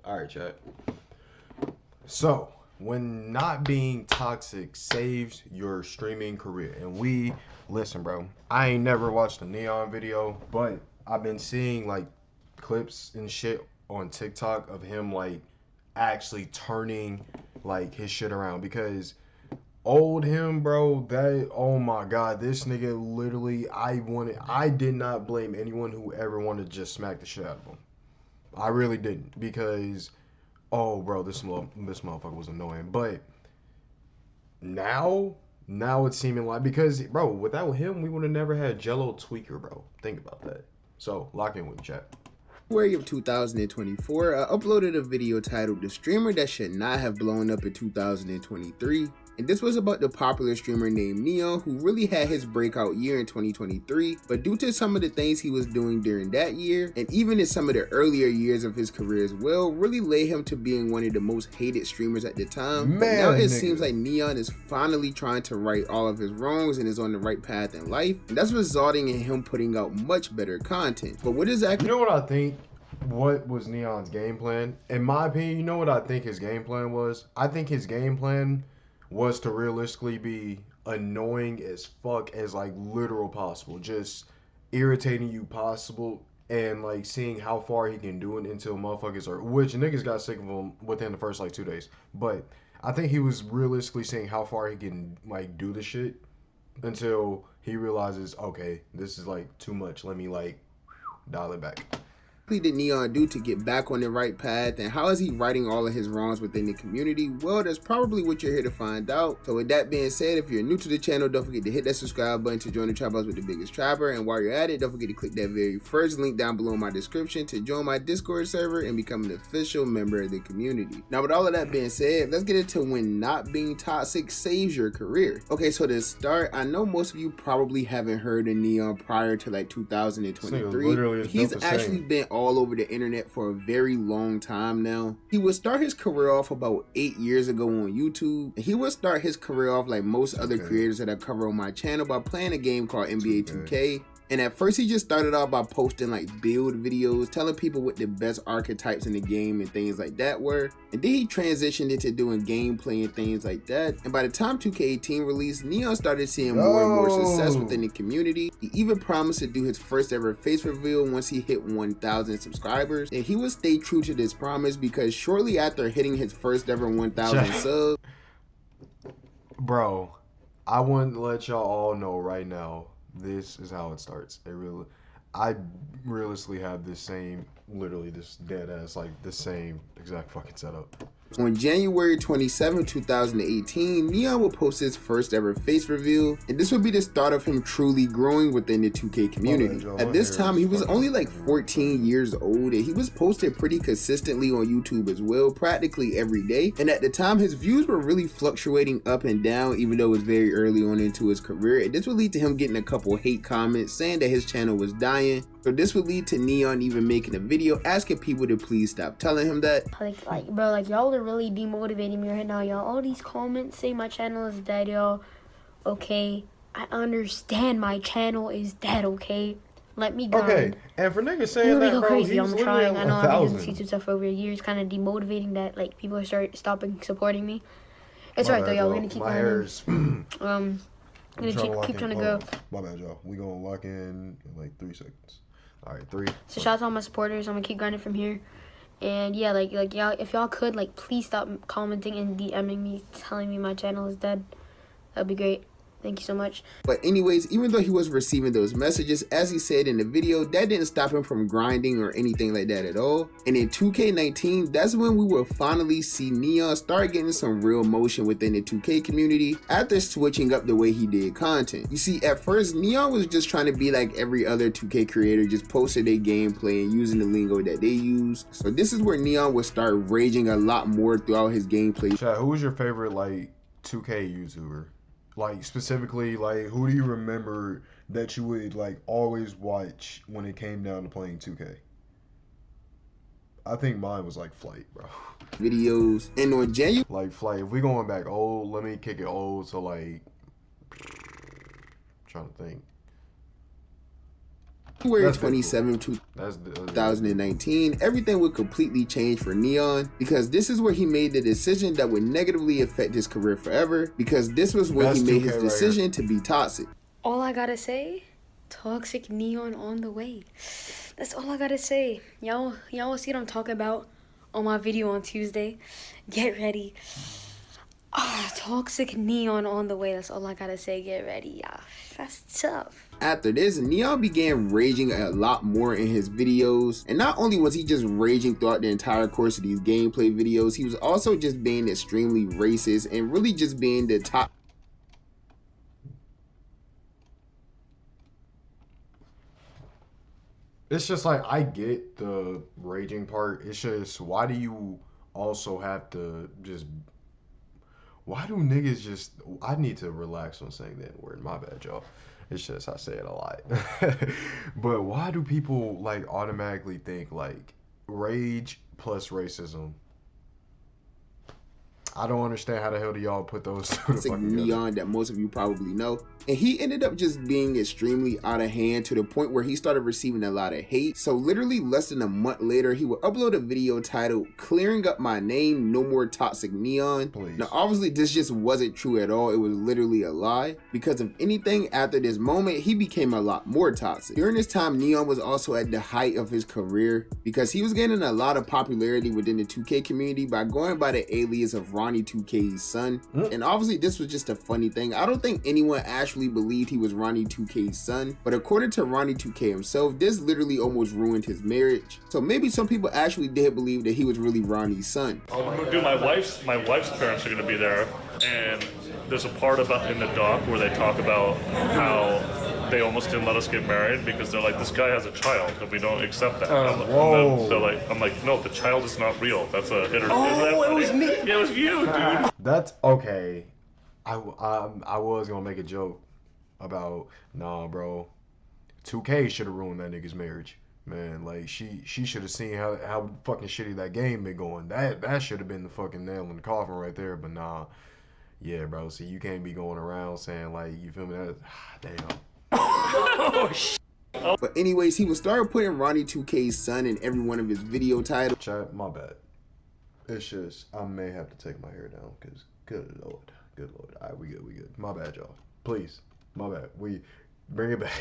All right, chat. So, when not being toxic saves your streaming career, and listen, bro. I ain't never watched a Neon video, but I've been seeing like clips and shit on TikTok of him like actually turning like his shit around because old him, bro, that oh my god, this nigga literally I did not blame anyone who ever wanted to just smack the shit out of him. I really didn't because oh bro, this motherfucker was annoying. But now now it's seeming like because bro, without him we would have never had Jello Tweaker, bro. Think about that. So lock in with me, chat. February of 2024, I uploaded a video titled "The Streamer That Should Not Have Blown Up in 2023." And this was about the popular streamer named Neon, who really had his breakout year in 2023, but due to some of the things he was doing during that year, and even in some of the earlier years of his career as well, really led him to being one of the most hated streamers at the time. But now it seems like Neon is finally trying to right all of his wrongs and is on the right path in life, and that's resulting in him putting out much better content. But what exactly— You know what I think? What was Neon's game plan? In my opinion, you know what I think his game plan was? I think his game plan was to realistically be annoying as fuck as like literal possible. Just irritating you possible and like seeing how far he can do it until motherfuckers are which niggas got sick of him within the first like 2 days. But I think he was realistically seeing how far he can like do the shit until he realizes, okay, this is like too much. Let me like dial it back. did Neon do to get back on the right path, and how is he righting all of his wrongs within the community? Well, that's probably what you're here to find out. So with that being said, if you're new to the channel, don't forget to hit that subscribe button to join the Trap House with the biggest trapper, and while you're at it, don't forget to click that very first link down below in my description to join my Discord server and become an official member of the community. Now with all of that being said, let's get into when not being toxic saves your career. Okay, so to start, I know most of you probably haven't heard of Neon prior to like 2023. He's actually been all over the internet for a very long time now. He would start his career off about 8 years ago on YouTube, and he would start his career off like most other creators that I cover on my channel by playing a game called NBA 2K. And at first he just started off by posting like build videos, telling people what the best archetypes in the game and things like that were. And then he transitioned into doing gameplay and things like that. And by the time 2K18 released, Neon started seeing more and more success within the community. He even promised to do his first ever face reveal once he hit 1,000 subscribers. And he would stay true to this promise because shortly after hitting his first ever 1,000 subs. Bro, I want to let y'all all know right now. This is how it starts. I realistically have this same, literally this dead ass, like the same exact fucking setup. On January 27, 2018, Neon will post his first ever face reveal, and this would be the start of him truly growing within the 2K community. At this time, he was only like 14 years old, and he was posted pretty consistently on YouTube as well, practically every day. And at the time, his views were really fluctuating up and down, even though it was very early on into his career. And this would lead to him getting a couple hate comments saying that his channel was dying. So this would lead to Neon even making a video asking people to please stop telling him that. Like bro, like y'all are really demotivating me right now, y'all. All these comments say my channel is dead, y'all. Okay, I understand my channel is dead, okay? Let me grind. Okay, and for niggas saying that, go bro, crazy. he's I'm trying. I know I've been doing $1,000. stuff over years, kind of demotivating that like people are stopping supporting me. It's right though, y'all. We're gonna keep grinding. I'm gonna keep trying to go. My bad, y'all. We gonna lock in like 3 seconds. All right, 3. So shout out to all my supporters. I'm gonna keep grinding from here. And yeah, like y'all, if y'all could like please stop commenting and DMing me, telling me my channel is dead. That'd be great. Thank you so much. But anyways, even though he was receiving those messages, as he said in the video, that didn't stop him from grinding or anything like that at all. And in 2K19, that's when we will finally see Neon start getting some real motion within the 2K community after switching up the way he did content. You see, at first, Neon was just trying to be like every other 2K creator, just posted their gameplay and using the lingo that they use. So this is where Neon would start raging a lot more throughout his gameplay. Chat, who was your favorite like 2K YouTuber? Like specifically, like who do you remember that you would like always watch when it came down to playing 2K? I think mine was like Flight, bro. Videos. And on January, like Flight. If we going back old, let me kick it old. So like, trying to think. February That's 27, That's 2019, everything would completely change for Neon, because this is where he made the decision that would negatively affect his career forever, because this was when he That's made 2K his right decision to be toxic. All I gotta say, toxic Neon on the way. That's all I gotta say. Y'all see what I'm talking about on my video on Tuesday. Get ready. Toxic Neon on the way. That's all I gotta say. Get ready. That's tough. After this, Neon began raging a lot more in his videos, and not only was he just raging throughout the entire course of these gameplay videos, he was also just being extremely racist and really just being the top. It's just like, I get the raging part. It's just, why do you also have to just, why do niggas just, I need to relax on saying that word. My bad, y'all. It's just, I say it a lot. But why do people like automatically think like rage plus racism? I don't understand how the hell do y'all put those two fucking together. Neon that most of you probably know. And he ended up just being extremely out of hand to the point where he started receiving a lot of hate. So literally less than a month later, he would upload a video titled "Clearing Up My Name, No More Toxic Neon." Please. Now obviously this just wasn't true at all. It was literally a lie, because if anything, after this moment he became a lot more toxic. During this time, Neon was also at the height of his career, because he was gaining a lot of popularity within the 2K community by going by the alias of Ronnie 2K's son. And obviously this was just a funny thing. I don't think anyone actually believed he was Ronnie 2K's son, but according to Ronnie 2K himself, this literally almost ruined his marriage. So maybe some people actually did believe that he was really Ronnie's son. Dude, my wife's parents are gonna be there, and there's a part about in the doc where they talk about how they almost didn't let us get married because they're like, this guy has a child and we don't accept that. Whoa. And then they're like, I'm like, no, the child is not real. That's a hit or Oh, it was me. Yeah, it was you, dude. That's okay. I was gonna make a joke about, nah, bro. 2K should have ruined that nigga's marriage, man. Like she should have seen how fucking shitty that game been going. That should have been the fucking nail in the coffin right there. But nah, yeah, bro. See, you can't be going around saying like, you feel me? That, damn. But anyways, he would start putting Ronnie 2K's son in every one of his video titles. Chat, my bad. It's just, I may have to take my hair down because good lord. All right, we good. My bad, y'all. Please, my bad. We bring it back.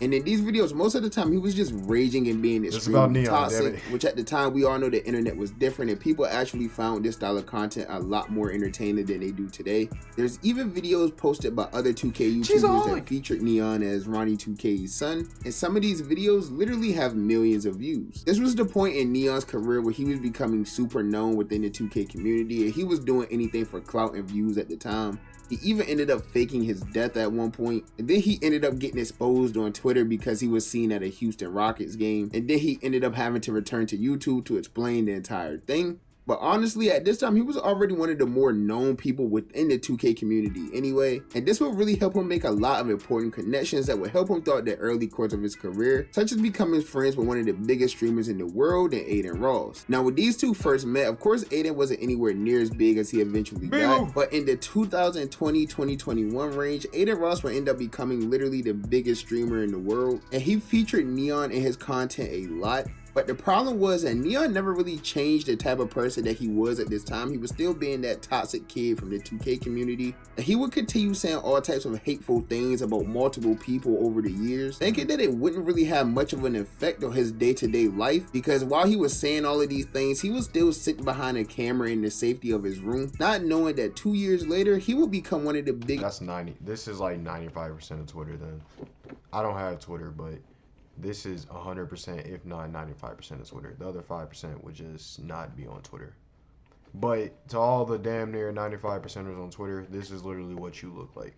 And in these videos, most of the time he was just raging and being extremely toxic, which at the time we all know the internet was different and people actually found this style of content a lot more entertaining than they do today. There's even videos posted by other 2K YouTubers that featured Neon as Ronnie 2K's son, and some of these videos literally have millions of views. This was the point in Neon's career where he was becoming super known within the 2K community, and he was doing anything for clout and views at the time. He even ended up faking his death at one point, and then he ended up getting exposed on Twitter because he was seen at a Houston Rockets game, and then he ended up having to return to YouTube to explain the entire thing. But honestly, at this time, he was already one of the more known people within the 2K community anyway, and this would really help him make a lot of important connections that would help him throughout the early course of his career, such as becoming friends with one of the biggest streamers in the world, and Aiden Ross. Now, when these two first met, of course, Aiden wasn't anywhere near as big as he eventually got, but in the 2020-2021 range, Aiden Ross would end up becoming literally the biggest streamer in the world, and he featured Neon in his content a lot. But the problem was that Neon never really changed the type of person that he was at this time. He was still being that toxic kid from the 2K community. And he would continue saying all types of hateful things about multiple people over the years, thinking that it wouldn't really have much of an effect on his day-to-day life, because while he was saying all of these things, he was still sitting behind a camera in the safety of his room, not knowing that 2 years later, he would become one of the big... That's 90. This is like 95% of Twitter then. I don't have Twitter, but... this is 100%, if not 95% of Twitter. The other 5% would just not be on Twitter. But to all the damn near 95%ers on Twitter, this is literally what you look like.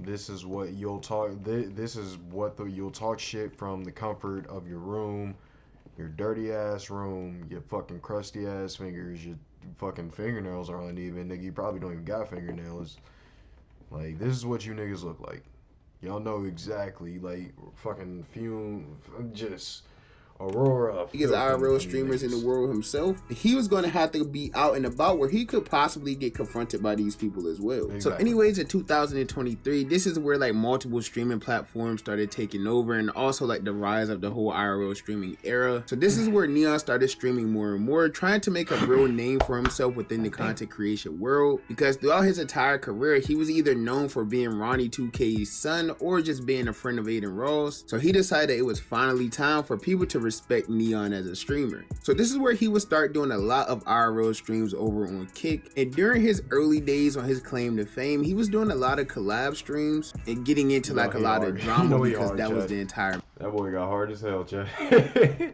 This is what you'll talk. This is what you'll talk shit from the comfort of your room, your dirty ass room, your fucking crusty ass fingers, your fucking fingernails are uneven. Nigga, you probably don't even got fingernails. Like, this is what you niggas look like. Y'all know exactly, like, fucking fume, just Aurora. biggest IRL streamers in the world himself, he was going to have to be out and about where he could possibly get confronted by these people as well. Exactly. So anyways, in 2023, this is where like multiple streaming platforms started taking over, and also like the rise of the whole IRL streaming era. So this is where Neon started streaming more and more, trying to make a real name for himself within the content creation world, because throughout his entire career, he was either known for being Ronnie 2K's son or just being a friend of Aiden Ross. So he decided it was finally time for people to respect Neon as a streamer. So this is where he would start doing a lot of IRL streams over on Kick, and during his early days on his claim to fame, he was doing a lot of collab streams and getting into like a lot of drama because that was the entire that boy got hard as hell, Chad.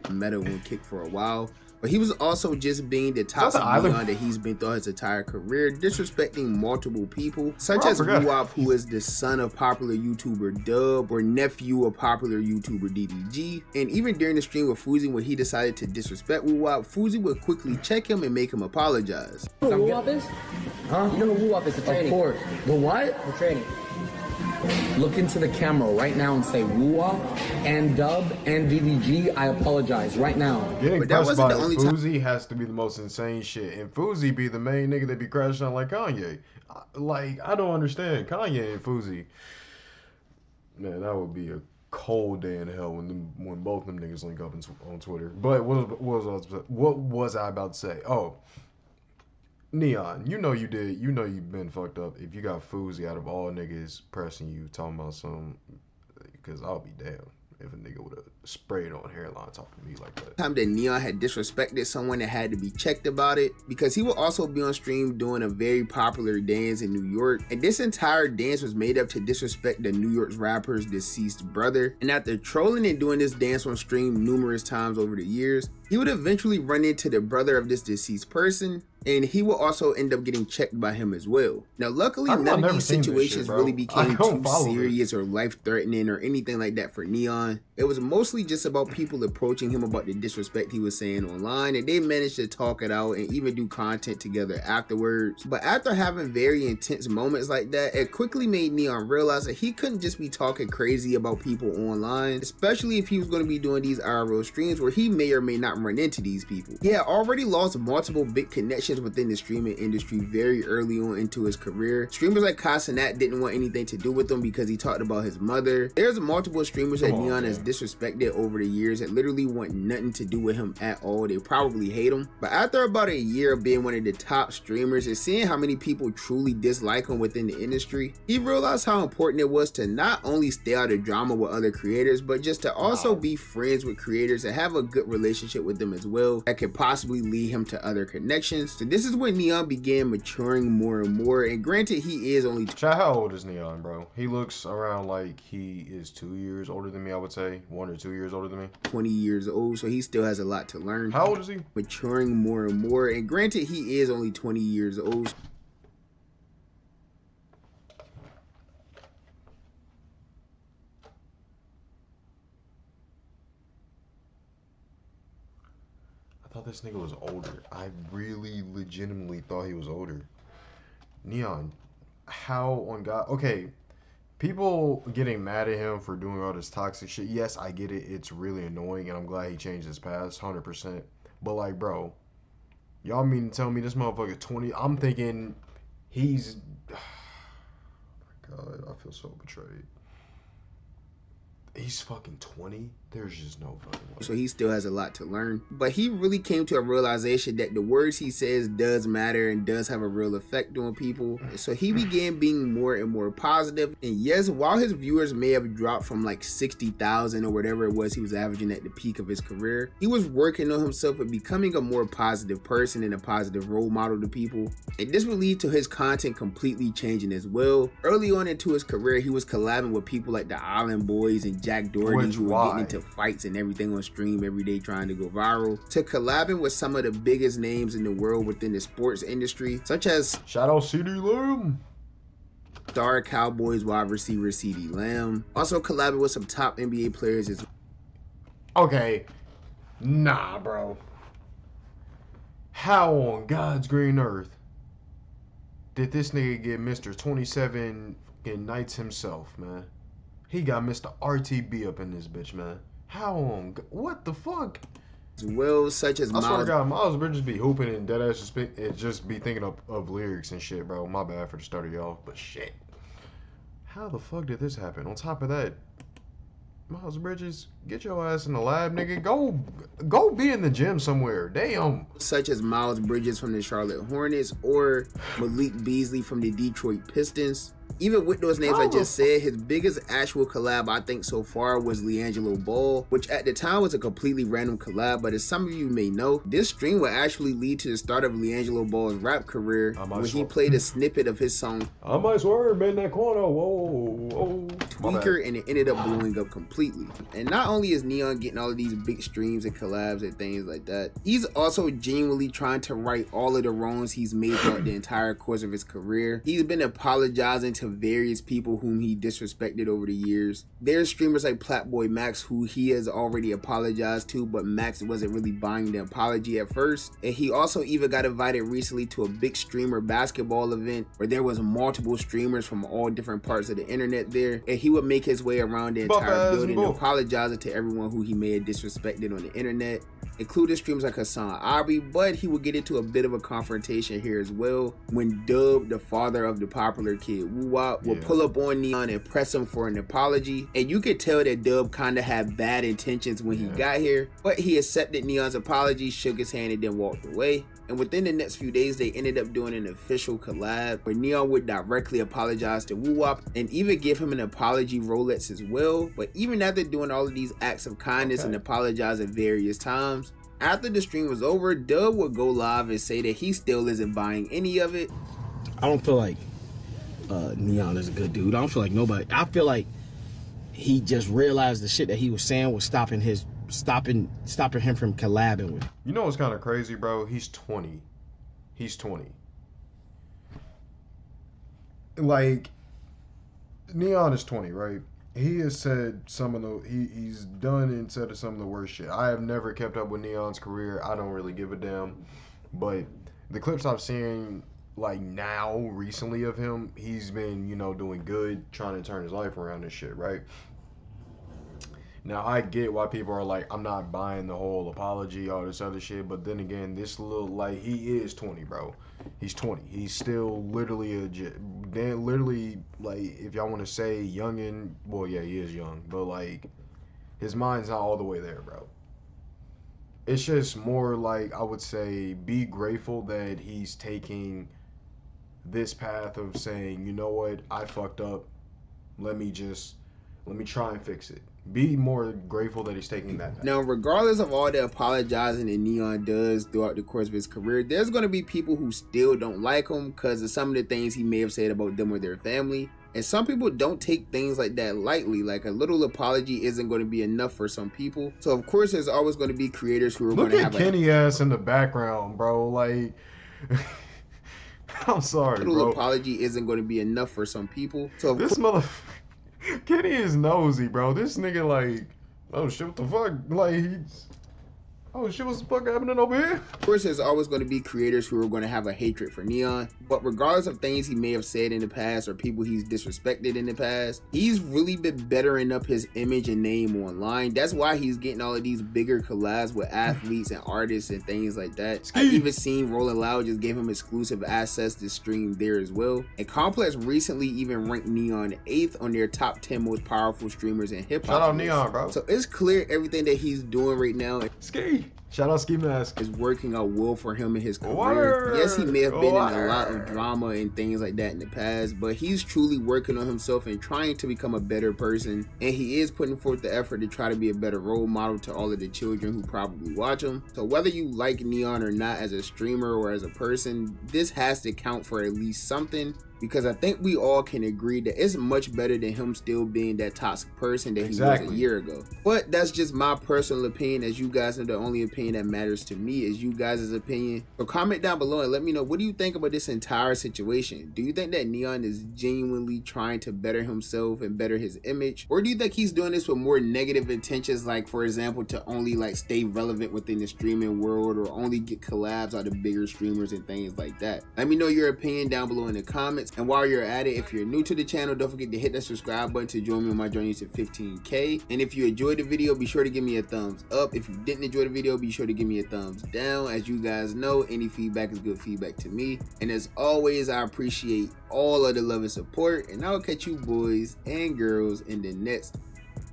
meta on Kick for a while. But he was also just being the top Neon that he's been throughout his entire career, disrespecting multiple people, such as Woo-Wop, who is the son of popular YouTuber Dub or nephew of popular YouTuber DDG. And even during the stream with Fuzi, when he decided to disrespect Woo-Wop, Fuzi would quickly check him and make him apologize. You know who Woo-Wop is? Huh? You know who Woo-Wop is, the training. Of course. The what? The training. Look into the camera right now and say Woo-Wop and Dub and DDG, I apologize right now. Getting pressed by Fuzi has to be the most insane shit. And Fuzi be the main nigga that be crashing out like Kanye. Like, I don't understand. Kanye and Fuzi. Man, that would be a cold day in hell when both them niggas link up on Twitter. But what was I about to say? Oh, Neon, you know you've been fucked up if you got Fuzi out of all niggas pressing you talking about some, because I'll be damned if a nigga would have sprayed on hairline talking to me like that. Time that Neon had disrespected someone that had to be checked about it, because he would also be on stream doing a very popular dance in New York, and this entire dance was made up to disrespect the New York rapper's deceased brother. And after trolling and doing this dance on stream numerous times over the years, he would eventually run into the brother of this deceased person, and he will also end up getting checked by him as well. Now, luckily, none of these situations really became too serious or life-threatening or anything like that for Neon. It was mostly just about people approaching him about the disrespect he was saying online, and they managed to talk it out and even do content together afterwards. But after having very intense moments like that, it quickly made Neon realize that he couldn't just be talking crazy about people online, especially if he was going to be doing these IRL streams where he may or may not run into these people. He had already lost multiple big connections within the streaming industry very early on into his career. Streamers like Casanat didn't want anything to do with him because he talked about his mother. There's multiple streamers that Neon has disrespected over the years that literally want nothing to do with him at all. They probably hate him. But after about a year of being one of the top streamers and seeing how many people truly dislike him within the industry, he realized how important it was to not only stay out of drama with other creators, but just to also be friends with creators and have a good relationship with them as well that could possibly lead him to other connections. So this is when Neon began maturing more and more, and granted, he is only how old is Neon, bro? He looks around like he is 2 years older than me, I would say. 1 or 2 years older than me. 20 years old, so he still has a lot to learn. How old is he? Maturing more and more, and granted, he is only 20 years old. I thought this nigga was older. I really legitimately thought he was older. Neon, how on God? Okay, people getting mad at him for doing all this toxic shit. Yes, I get it. It's really annoying, and I'm glad he changed his past, 100%. But like, bro, y'all mean to tell me this motherfucker 20? I'm thinking he's. Oh my God, I feel so betrayed. He's fucking 20? There's just no fucking way. So he still has a lot to learn. But he really came to a realization that the words he says does matter and does have a real effect on people. So he began being more and more positive. And yes, while his viewers may have dropped from like 60,000 or whatever it was he was averaging at the peak of his career, he was working on himself and becoming a more positive person and a positive role model to people. And this would lead to his content completely changing as well. Early on into his career, he was collabing with people like the Island Boys and Jack Doherty, who were getting into fights and everything on stream every day trying to go viral, to collabing with some of the biggest names in the world within the sports industry, such as shout out CeeDee Lamb, star Cowboys wide receiver CeeDee Lamb, also collabing with some top NBA players as well. Okay, nah, bro. How on God's green earth did this nigga get Mr. 27 fucking nights himself, man? He got Mr. RTB up in this bitch, man. What the fuck? as well, such as I swear to Miles. God, Miles Bridges be hooping and deadass just be thinking of lyrics and shit, bro. My bad for the start of y'all, but shit. How the fuck did this happen? On top of that, Miles Bridges, get your ass in the lab, nigga. Go be in the gym somewhere. Damn. Such as Miles Bridges from the Charlotte Hornets or Malik Beasley from the Detroit Pistons. Even with those names I just said, his biggest actual collab I think so far was LiAngelo Ball, which at the time was a completely random collab, but as some of you may know, this stream would actually lead to the start of LiAngelo Ball's rap career when he played a snippet of his song I might swerve in that corner. Whoa. Tweaker, and it ended up blowing up completely. And not only is Neon getting all of these big streams and collabs and things like that, he's also genuinely trying to right all of the wrongs he's made throughout the entire course of his career. He's been apologizing to various people whom he disrespected over the years. There's streamers like Platboy Max who he has already apologized to, but Max wasn't really buying the apology at first. And he also even got invited recently to a big streamer basketball event where there was multiple streamers from all different parts of the internet there, and he would make his way around the entire building apologizing to everyone who he may have disrespected on the internet, including streamers like Hassan Aubrey. But he would get into a bit of a confrontation here as well when Dub, the father of the popular kid Woo Wop, would pull up on Neon and press him for an apology. And you could tell that Dub kind of had bad intentions when he got here, but he accepted Neon's apology, shook his hand, and then walked away. And within the next few days, they ended up doing an official collab where Neon would directly apologize to Woo Wop and even give him an apology Rolex as well. But even after doing all of these acts of kindness and apologizing various times, after the stream was over, Dub would go live and say that he still isn't buying any of it. I don't feel like Neon is a good dude. I don't feel like nobody. I feel like he just realized the shit that he was saying was stopping him from collabing with. You know what's kind of crazy, bro? He's 20. He's 20. Like, Neon is 20, right? He has said some of the he's done and said some of the worst shit. I have never kept up with Neon's career. I don't really give a damn. But the clips I've seen like now recently of him, he's been, doing good, trying to turn his life around and shit, right? Now, I get why people are like, I'm not buying the whole apology, all this other shit. But then again, this little, like, he is 20, bro. He's 20. He's still literally like, if y'all want to say youngin', well, yeah, he is young. But, like, his mind's not all the way there, bro. It's just more like, I would say, be grateful that he's taking this path of saying, you know what, I fucked up. Let me try and fix it. Be more grateful that he's taking that path. Now, regardless of all the apologizing that Neon does throughout the course of his career, there's going to be people who still don't like him because of some of the things he may have said about them or their family. And some people don't take things like that lightly. Like, a little apology isn't going to be enough for some people. So, of course, there's always going to be creators who are going to have... Look at Kenny ass in the background, bro. Like... I'm sorry, bro. Little apology isn't going to be enough for some people. So, of this mother... Kenny is nosy, bro. This nigga like, oh shit, what the fuck? Like, oh shit, what's the fuck happening over here? Of course, there's always going to be creators who are going to have a hatred for Neon, but regardless of things he may have said in the past or people he's disrespected in the past, he's really been bettering up his image and name online. That's why he's getting all of these bigger collabs with athletes and artists and things like that. I've even seen Rolling Loud just gave him exclusive access to stream there as well. And Complex recently even ranked Neon 8th on their top 10 most powerful streamers in hip-hop. Shout out Neon, bro. So it's clear everything that he's doing right now. Ski. Shout out Ski Mask. Is working out well for him in his career. Yes, he may have been in a lot of drama and things like that in the past, but he's truly working on himself and trying to become a better person. And he is putting forth the effort to try to be a better role model to all of the children who probably watch him. So whether you like Neon or not as a streamer or as a person, this has to count for at least something. Because I think we all can agree that it's much better than him still being that toxic person that he was a year ago. But that's just my personal opinion. As you guys know, the only opinion that matters to me is you guys' opinion. So comment down below and let me know, what do you think about this entire situation? Do you think that Neon is genuinely trying to better himself and better his image? Or do you think he's doing this with more negative intentions, like for example to only like stay relevant within the streaming world or only get collabs out of bigger streamers and things like that? Let me know your opinion down below in the comments. nuts. And while you're at it, if you're new to the channel, don't forget to hit that subscribe button to join me on my journey to 15K. And if you enjoyed the video, be sure to give me a thumbs up. If you didn't enjoy the video, be sure to give me a thumbs down. As you guys know, any feedback is good feedback to me. And as always, I appreciate all of the love and support. And I'll catch you boys and girls in the next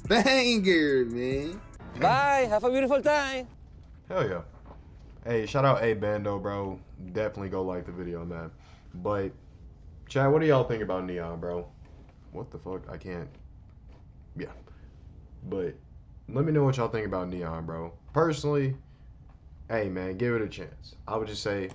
banger, man. Bye. Have a beautiful time. Hell yeah. Hey, shout out A Bando, bro. Definitely go like the video, man. But, Chad, what do y'all think about Neon, bro? What the fuck? I can't. Yeah. But, let me know what y'all think about Neon, bro. Personally, hey, man, give it a chance. I would just say,